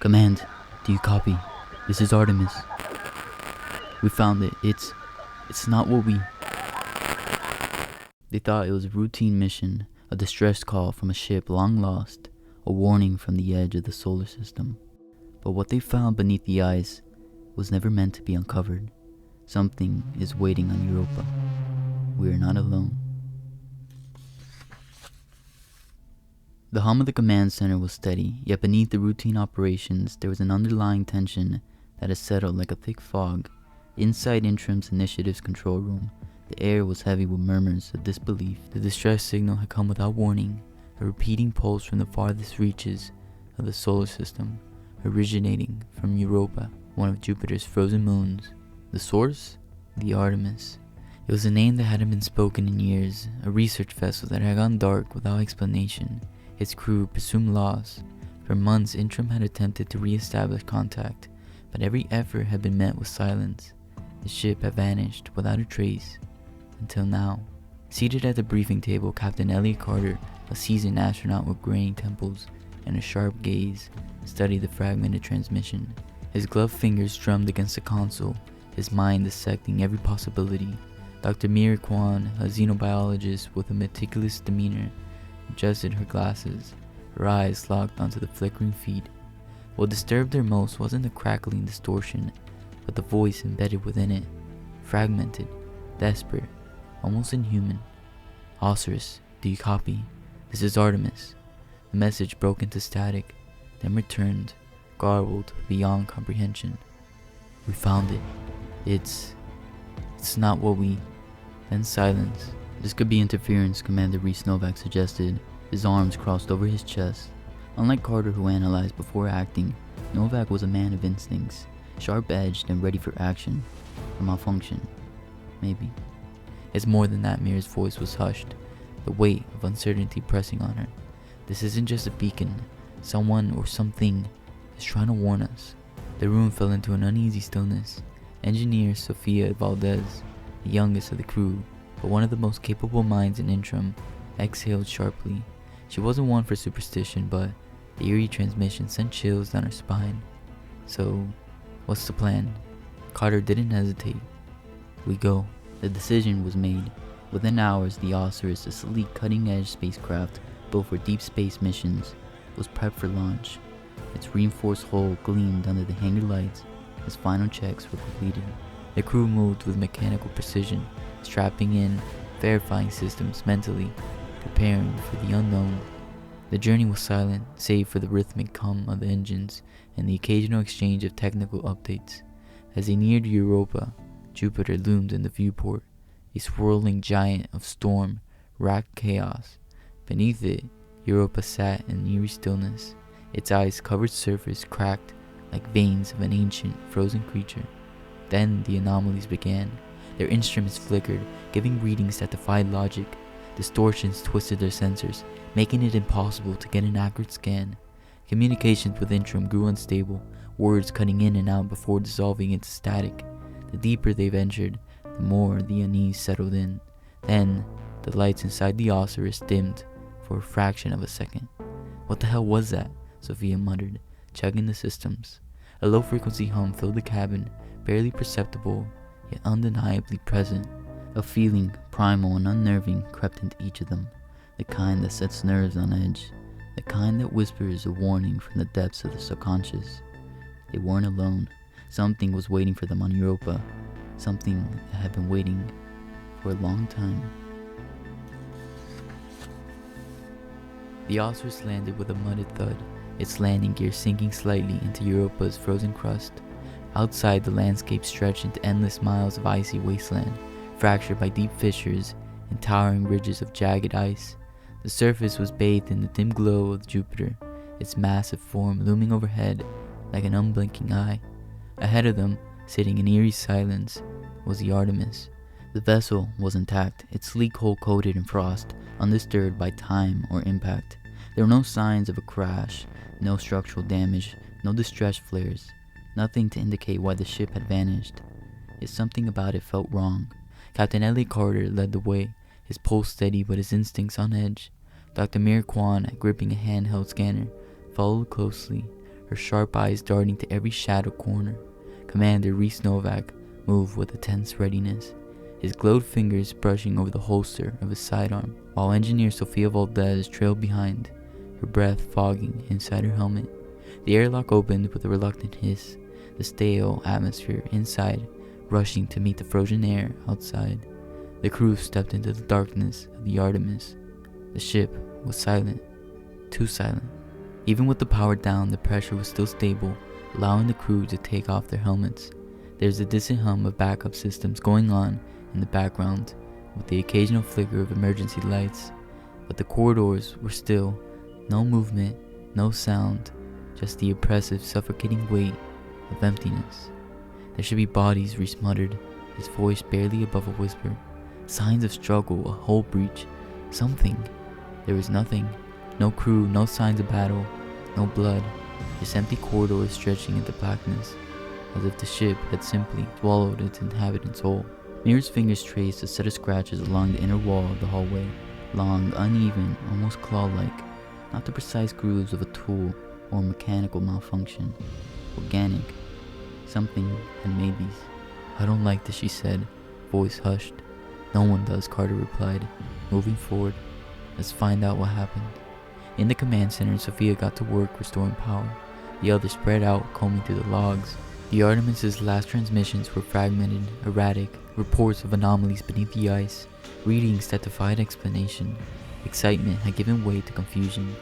Command, do you copy? This is Artemis. We found it. It's not what we... They thought it was a routine mission, a distress call from a ship long lost, a warning from the edge of the solar system. But what they found beneath the ice was never meant to be uncovered. Something is waiting on Europa. We are not alone. The hum of the command center was steady, yet beneath the routine operations there was an underlying tension that had settled like a thick fog. Inside INTRAM's initiative's control room, the air was heavy with murmurs of disbelief. The distress signal had come without warning, a repeating pulse from the farthest reaches of the solar system, originating from Europa, one of Jupiter's frozen moons. The source? The Artemis. It was a name that hadn't been spoken in years, a research vessel that had gone dark without explanation, its crew presumed lost. For months, INTRAM had attempted to re-establish contact, but every effort had been met with silence. The ship had vanished without a trace, until now. Seated at the briefing table, Captain Elliot Carter, a seasoned astronaut with graying temples and a sharp gaze, studied the fragmented transmission. His gloved fingers drummed against the console, his mind dissecting every possibility. Dr. Mira Kwan, a xenobiologist with a meticulous demeanor, adjusted her glasses, her eyes locked onto the flickering feed. What disturbed her most wasn't the crackling distortion, but the voice embedded within it, fragmented, desperate, almost inhuman. Osiris, do you copy? This is Artemis. The message broke into static, then returned, garbled beyond comprehension. We found it. It's not what we... Then silence. This could be interference, Commander Reese Novak suggested. His arms crossed over his chest. Unlike Carter, who analyzed before acting, Novak was a man of instincts, sharp-edged and ready for action. A malfunction. Maybe. It's more than that. Mira's voice was hushed, the weight of uncertainty pressing on her. This isn't just a beacon. Someone or something is trying to warn us. The room fell into an uneasy stillness. Engineer Sofia Valdez, the youngest of the crew, but one of the most capable minds in INTRAM, exhaled sharply. She wasn't one for superstition, but the eerie transmission sent chills down her spine. So, what's the plan? Carter didn't hesitate. We go. The decision was made. Within hours, the Osiris, a sleek, cutting-edge spacecraft built for deep space missions, was prepped for launch. Its reinforced hull gleamed under the hangar lights as final checks were completed. The crew moved with mechanical precision, strapping in, verifying systems mentally, preparing for the unknown. The journey was silent, save for the rhythmic hum of the engines and the occasional exchange of technical updates. As they neared Europa, Jupiter loomed in the viewport, a swirling giant of storm-racked chaos. Beneath it, Europa sat in eerie stillness, its ice-covered surface cracked like veins of an ancient, frozen creature. Then the anomalies began. Their instruments flickered, giving readings that defied logic. Distortions twisted their sensors, making it impossible to get an accurate scan. Communications with INTRAM grew unstable, words cutting in and out before dissolving into static. The deeper they ventured, the more the unease settled in. Then, the lights inside the Osiris dimmed for a fraction of a second. What the hell was that? Sophia muttered, checking the systems. A low-frequency hum filled the cabin, barely perceptible, yet undeniably present. A feeling, primal and unnerving, crept into each of them, the kind that sets nerves on edge, the kind that whispers a warning from the depths of the subconscious. They weren't alone. Something was waiting for them on Europa, something that had been waiting for a long time. The Osiris landed with a mudded thud, its landing gear sinking slightly into Europa's frozen crust. Outside, the landscape stretched into endless miles of icy wasteland, fractured by deep fissures and towering ridges of jagged ice. The surface was bathed in the dim glow of Jupiter, its massive form looming overhead like an unblinking eye. Ahead of them, sitting in eerie silence, was the Artemis. The vessel was intact, its sleek hull coated in frost, undisturbed by time or impact. There were no signs of a crash, no structural damage, no distress flares, nothing to indicate why the ship had vanished. Yet something about it felt wrong. Captain Elliot Carter led the way, his pulse steady but his instincts on edge. Dr. Mir Kwan, gripping a handheld scanner, followed closely, her sharp eyes darting to every shadow corner. Commander Reese Novak moved with a tense readiness, his gloved fingers brushing over the holster of his sidearm, while Engineer Sofia Valdez trailed behind, her breath fogging inside her helmet. The airlock opened with a reluctant hiss, the stale atmosphere inside rushing to meet the frozen air outside. The crew stepped into the darkness of the Artemis. The ship was silent, too silent. Even with the power down, the pressure was still stable, allowing the crew to take off their helmets. There's a distant hum of backup systems going on in the background, with the occasional flicker of emergency lights. But the corridors were still, no movement, no sound, just the oppressive, suffocating weight of emptiness. There should be bodies, Reese muttered, his voice barely above a whisper. Signs of struggle, a hull breach, something. There was nothing. No crew, no signs of battle, no blood. Just empty corridors stretching into blackness, as if the ship had simply swallowed its inhabitants whole. Mira's fingers traced a set of scratches along the inner wall of the hallway, long, uneven, almost claw-like, not the precise grooves of a tool or mechanical malfunction. Organic. Something had made these. I don't like this, she said, voice hushed. No one does, Carter replied, moving forward. Let's find out what happened. In the command center, Sophia got to work restoring power. The others spread out, combing through the logs. The Artemis's last transmissions were fragmented, erratic, reports of anomalies beneath the ice, readings that defied explanation. Excitement had given way to confusion.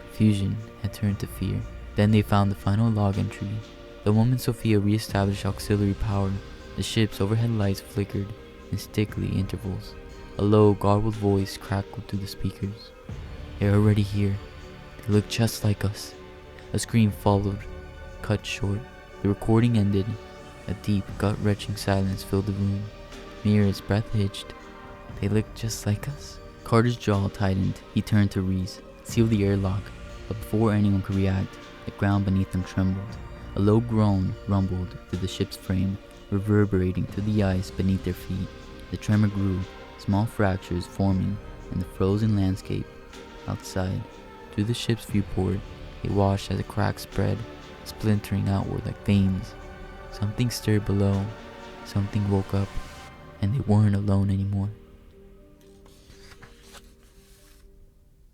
Confusion had turned to fear. Then they found the final log entry. The moment Sophia re-established auxiliary power, the ship's overhead lights flickered in stickly intervals. A low, garbled voice crackled through the speakers. They're already here. They look just like us. A scream followed, cut short. The recording ended. A deep, gut-wrenching silence filled the room. Mira's breath hitched. They look just like us? Carter's jaw tightened. He turned to Reese, sealed the airlock, but before anyone could react, the ground beneath them trembled. A low groan rumbled through the ship's frame, reverberating through the ice beneath their feet. The tremor grew, small fractures forming in the frozen landscape outside. Through the ship's viewport, it watched as the cracks spread, splintering outward like veins. Something stirred below, something woke up, and they weren't alone anymore.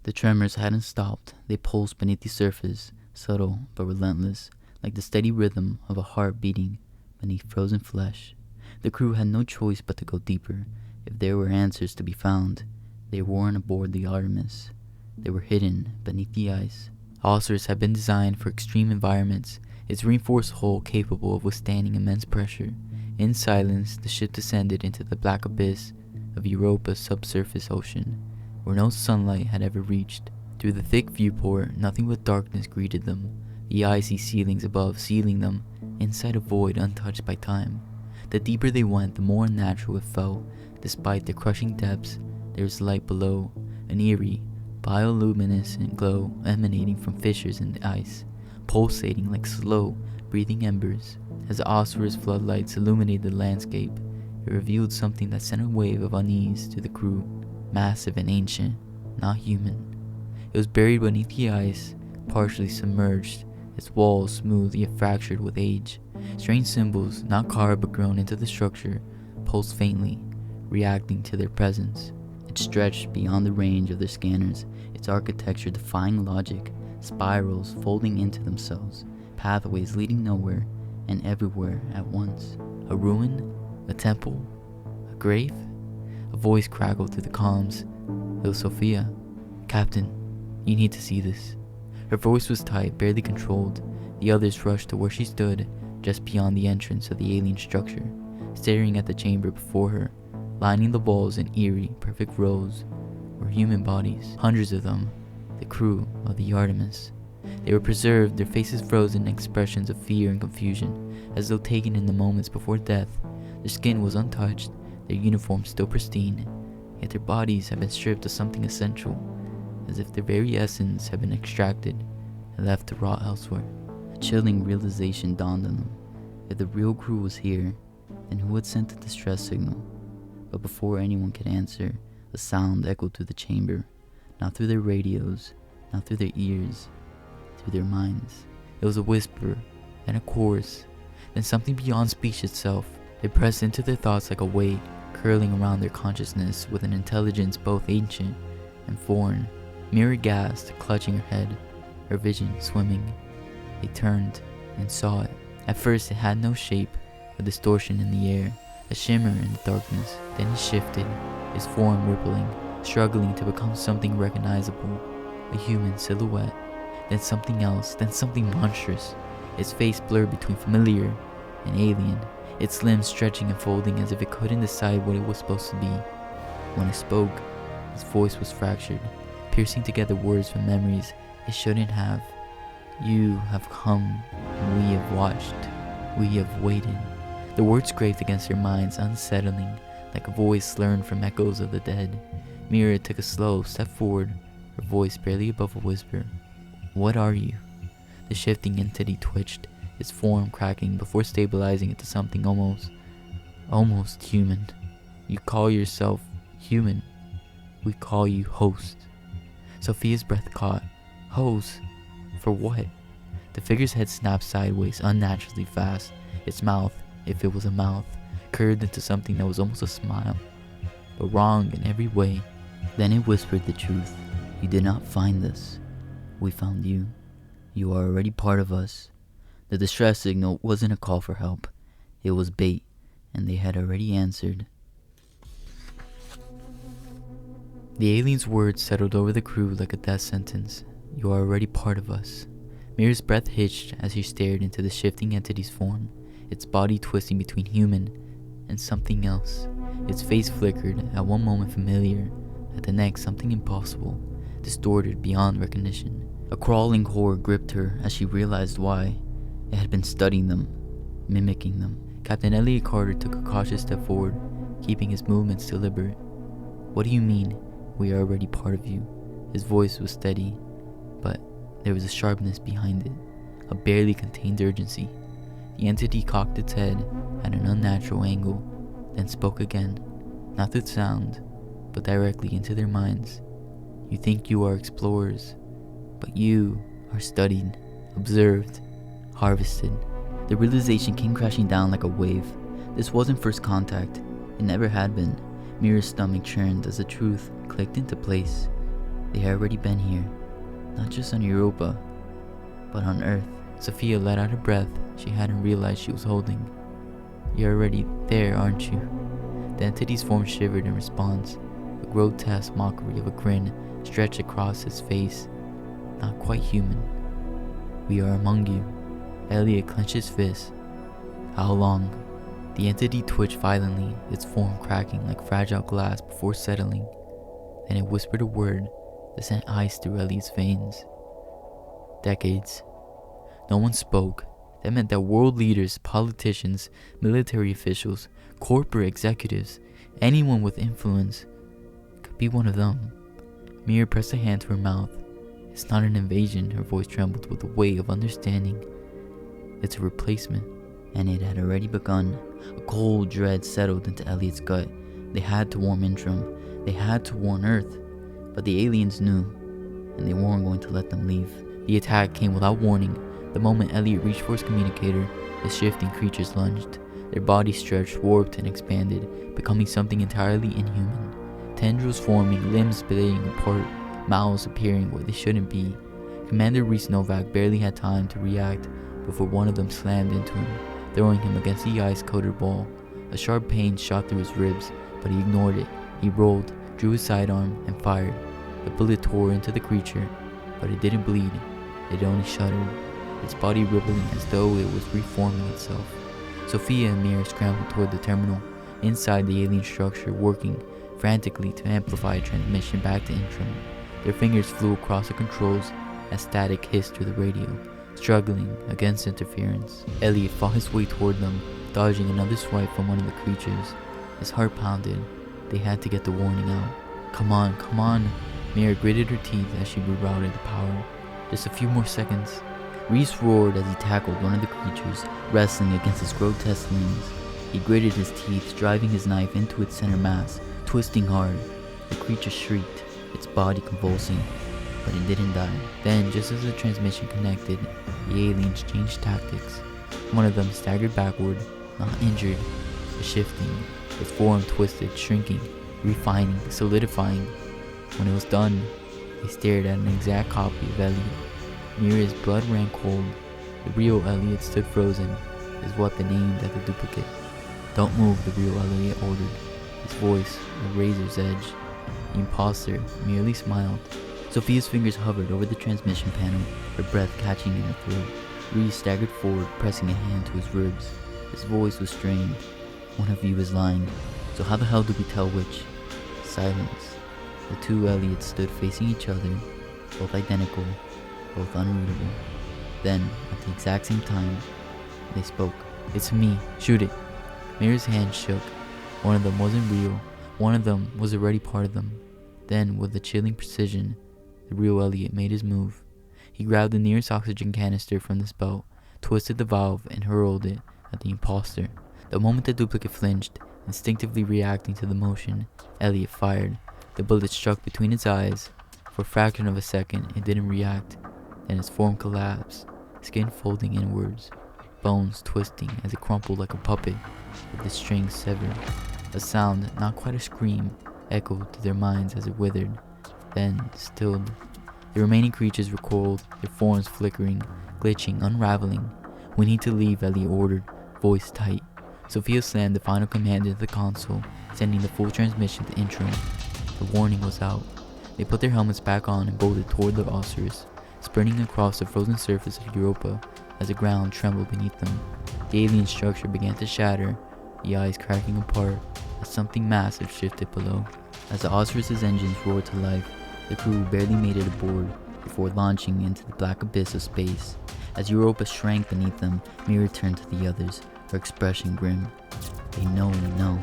The tremors hadn't stopped. They pulsed beneath the surface, subtle but relentless, like the steady rhythm of a heart beating beneath frozen flesh. The crew had no choice but to go deeper. If there were answers to be found, they weren't aboard the Artemis. They were hidden beneath the ice. Ossers had been designed for extreme environments, its reinforced hull capable of withstanding immense pressure. In silence, the ship descended into the black abyss of Europa's subsurface ocean, where no sunlight had ever reached. Through the thick viewport, nothing but darkness greeted them, the icy ceilings above sealing them inside a void untouched by time. The deeper they went, the more unnatural it felt. Despite the crushing depths, there was light below, an eerie, bioluminescent glow emanating from fissures in the ice, pulsating like slow, breathing embers. As the Osir's floodlights illuminated the landscape, it revealed something that sent a wave of unease to the crew. Massive and ancient, not human. It was buried beneath the ice, partially submerged, its walls smooth yet fractured with age. Strange symbols, not carved but grown into the structure, pulsed faintly, reacting to their presence. It stretched beyond the range of their scanners, its architecture defying logic, spirals folding into themselves, pathways leading nowhere and everywhere at once. A ruin? A temple? A grave? A voice crackled through the comms. It was Sophia. Captain, you need to see this. Her voice was tight, barely controlled. The others rushed to where she stood, just beyond the entrance of the alien structure, staring at the chamber before her. Lining the walls in eerie, perfect rows were human bodies, hundreds of them, the crew of the Artemis. They were preserved, their faces frozen in expressions of fear and confusion, as though taken in the moments before death. Their skin was untouched, their uniforms still pristine, yet their bodies had been stripped of something essential, as if their very essence had been extracted and left to rot elsewhere. A chilling realization dawned on them. If the real crew was here, then who had sent the distress signal? But before anyone could answer, a sound echoed through the chamber, not through their radios, not through their ears, through their minds. It was a whisper, then a chorus, then something beyond speech itself. It pressed into their thoughts like a weight, curling around their consciousness with an intelligence both ancient and foreign. Mira gasped, clutching her head, her vision swimming. They turned and saw it. At first it had no shape, a distortion in the air, a shimmer in the darkness. Then it shifted, its form rippling, struggling to become something recognizable, a human silhouette. Then something else, then something monstrous, its face blurred between familiar and alien, its limbs stretching and folding as if it couldn't decide what it was supposed to be. When it spoke, its voice was fractured, piercing together words from memories it shouldn't have. You have come, and we have watched, we have waited. The words scraped against their minds, unsettling, like a voice learned from echoes of the dead. Mira took a slow step forward, her voice barely above a whisper. What are you? The shifting entity twitched, its form cracking before stabilizing into something almost human. You call yourself human. We call you host. Sophia's breath caught. Host? For what? The figure's head snapped sideways unnaturally fast, its mouth, if it was a mouth, curved into something that was almost a smile, but wrong in every way. Then it whispered the truth. You did not find us. We found you. You are already part of us. The distress signal wasn't a call for help. It was bait, and they had already answered. The alien's words settled over the crew like a death sentence. You are already part of us. Mira's breath hitched as she stared into the shifting entity's form, its body twisting between human and something else. Its face flickered, at one moment familiar, at the next something impossible, distorted beyond recognition. A crawling horror gripped her as she realized why. It had been studying them, mimicking them. Captain Elliot Carter took a cautious step forward, keeping his movements deliberate. What do you mean, we are already part of you? His voice was steady, but there was a sharpness behind it, a barely contained urgency. The entity cocked its head at an unnatural angle, then spoke again, not through sound, but directly into their minds. You think you are explorers, but you are studied, observed, harvested. The realization came crashing down like a wave. This wasn't first contact. It never had been. Mira's stomach churned as the truth clicked into place. They had already been here, not just on Europa, but on Earth. Sophia let out a breath she hadn't realized she was holding. You're already there, aren't you? The entity's form shivered in response. A grotesque mockery of a grin stretched across his face. Not quite human. We are among you. Elliot clenched his fist. How long? The entity twitched violently, its form cracking like fragile glass before settling. Then it whispered a word that sent ice through Elliot's veins. Decades. No one spoke. That meant that world leaders, politicians, military officials, corporate executives, anyone with influence could be one of them. Mira pressed a hand to her mouth. It's not an invasion, her voice trembled with the weight of understanding. It's a replacement, and it had already begun. A cold dread settled into Elliot's gut. They had to warn INTRAM. They had to warn Earth. But the aliens knew, and they weren't going to let them leave. The attack came without warning. The moment Elliot reached for his communicator, the shifting creatures lunged. Their bodies stretched, warped, and expanded, becoming something entirely inhuman. Tendrils forming, limbs splitting apart, mouths appearing where they shouldn't be. Commander Reese Novak barely had time to react before one of them slammed into him, throwing him against the ice-coated wall. A sharp pain shot through his ribs, but he ignored it. He rolled, drew his sidearm, and fired. The bullet tore into the creature, but it didn't bleed. It only shuddered, its body rippling as though it was reforming itself. Sophia and Mira scrambled toward the terminal, inside the alien structure, working frantically to amplify a transmission back to INTRAM. Their fingers flew across the controls as static hissed through the radio, struggling against interference. Elliot fought his way toward them, dodging another swipe from one of the creatures. His heart pounded. They had to get the warning out. Come on, come on. Mira gritted her teeth as she rerouted the power. Just a few more seconds. Reese roared as he tackled one of the creatures, wrestling against its grotesque limbs. He gritted his teeth, driving his knife into its center mass, twisting hard. The creature shrieked, its body convulsing. but it didn't die. Then, just as the transmission connected, the aliens changed tactics. One of them staggered backward, not injured, but shifting, its form twisted, shrinking, refining, solidifying. When it was done, they stared at an exact copy of Elliot. Mira's blood ran cold. The real Elliot stood frozen, his weapon aimed at the duplicate. "Don't move," the real Elliot ordered, his voice a razor's edge. The imposter merely smiled. Sophia's fingers hovered over the transmission panel, her breath catching in her throat. Reese staggered forward, pressing a hand to his ribs. His voice was strained. "One of you is lying, so how the hell do we tell which?" Silence. The two Elliots stood facing each other, both identical, both unreadable. Then, at the exact same time, they spoke. "It's me. Shoot it." Mira's hand shook. One of them wasn't real. One of them was already part of them. Then, with a chilling precision, the real Elliot made his move. He grabbed the nearest oxygen canister from his belt, twisted the valve, and hurled it at the imposter. The moment the duplicate flinched, instinctively reacting to the motion, Elliot fired. The bullet struck between its eyes. For a fraction of a second, it didn't react. Then its form collapsed, skin folding inwards, bones twisting as it crumpled like a puppet, with the strings severed. A sound, not quite a scream, echoed to their minds as it withered, then stilled. The remaining creatures recoiled, their forms flickering, glitching, unraveling. "We need to leave," Elliot ordered, voice tight. Sophia slammed the final command into the console, sending the full transmission to INTRAM. The warning was out. They put their helmets back on and bolted toward the Osiris, sprinting across the frozen surface of Europa as the ground trembled beneath them. The alien structure began to shatter, the eyes cracking apart as something massive shifted below. As the Osiris's engines roared to life, the crew barely made it aboard before launching into the black abyss of space. As Europa shrank beneath them, Mira turned to the others, her expression grim. "They know we know."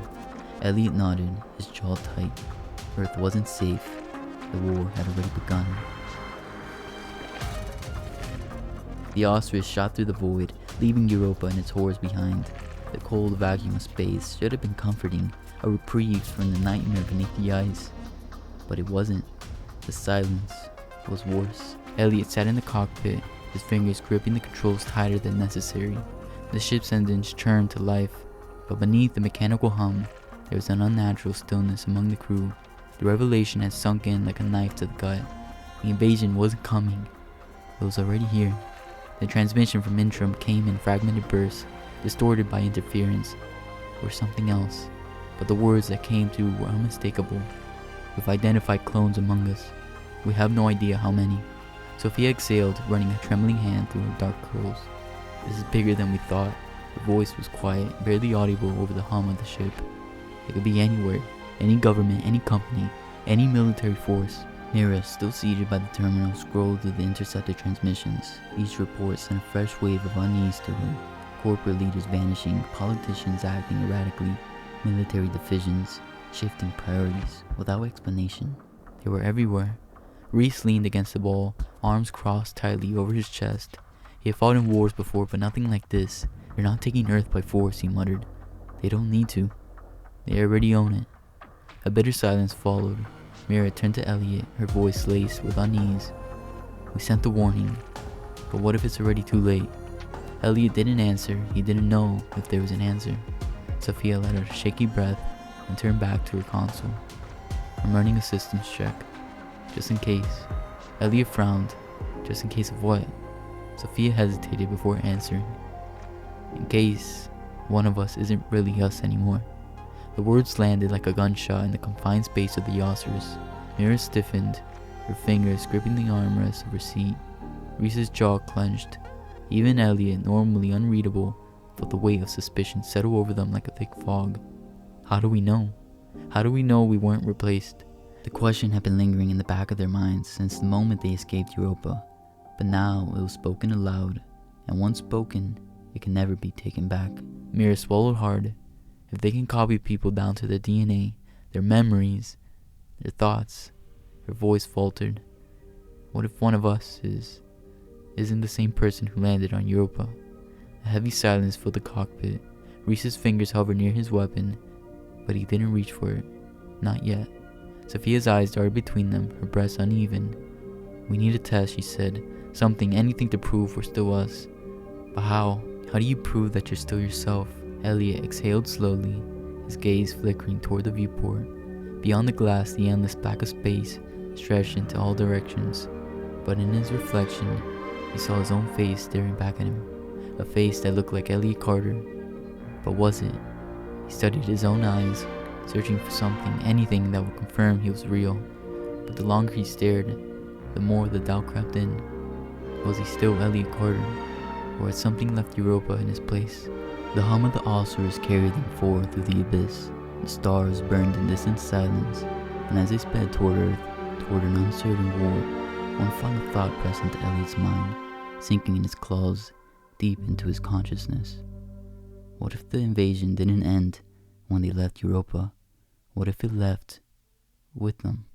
Elliot nodded, his jaw tight. Earth wasn't safe. The war had already begun. The Osiris shot through the void, leaving Europa and its horrors behind. The cold vacuum of space should have been comforting, a reprieve from the nightmare beneath the ice. But it wasn't. The silence was worse. Elliot sat in the cockpit, his fingers gripping the controls tighter than necessary. The ship's engines churned to life, but beneath the mechanical hum, there was an unnatural stillness among the crew. The revelation had sunk in like a knife to the gut. The invasion wasn't coming. It was already here. The transmission from INTRAM came in fragmented bursts, distorted by interference, or something else. But the words that came through were unmistakable. "We've identified clones among us. We have no idea how many." Sophia exhaled, running a trembling hand through her dark curls. "This is bigger than we thought." Her voice was quiet, barely audible over the hum of the ship. "It could be anywhere, any government, any company, any military force." Mira, still seated by the terminal, scrolled through the intercepted transmissions. Each report sent a fresh wave of unease to her. Corporate leaders vanishing, politicians acting erratically, military divisions shifting priorities without explanation. They were everywhere. Reese leaned against the wall, arms crossed tightly over his chest. He had fought in wars before, but nothing like this. "They're not taking Earth by force," he muttered. "They don't need to. They already own it." A bitter silence followed. Mira turned to Elliot, her voice laced with unease. "We sent the warning, but what if it's already too late?" Elliot didn't answer. He didn't know if there was an answer. Sophia let out a shaky breath and turned back to her console. "I'm running a systems check, just in case." Elliot frowned. "Just in case of what?" Sophia hesitated before answering. "In case one of us isn't really us anymore." The words landed like a gunshot in the confined space of the Osiris. Mira stiffened, her fingers gripping the armrest of her seat. Reese's jaw clenched. Even Elliot, normally unreadable, felt the weight of suspicion settle over them like a thick fog. How do we know? How do we know we weren't replaced? The question had been lingering in the back of their minds since the moment they escaped Europa, but now it was spoken aloud, and once spoken, it can never be taken back. Mira swallowed hard. If they can copy people down to their DNA, their memories, their thoughts, her voice faltered. What if one of us isn't the same person who landed on Europa? A heavy silence filled the cockpit. Reese's fingers hovered near his weapon, but he didn't reach for it. Not yet. Sophia's eyes darted between them, her breath uneven. "We need a test," she said. "Something, anything to prove we're still us." "But how? How do you prove that you're still yourself?" Elliot exhaled slowly, his gaze flickering toward the viewport. Beyond the glass, the endless back of space stretched into all directions. But in his reflection, he saw his own face staring back at him. A face that looked like Elliot Carter. But was it? He studied his own eyes, searching for something, anything that would confirm he was real. But the longer he stared, the more the doubt crept in. Was he still Elliot Carter? Or had something left Europa in his place? The hum of the Oscars carried them forward through the abyss. The stars burned in distant silence, and as they sped toward Earth, toward an uncertain war, one final thought pressed into Elliot's mind, sinking in its claws deep into his consciousness. What if the invasion didn't end when they left Europa? What if it left with them?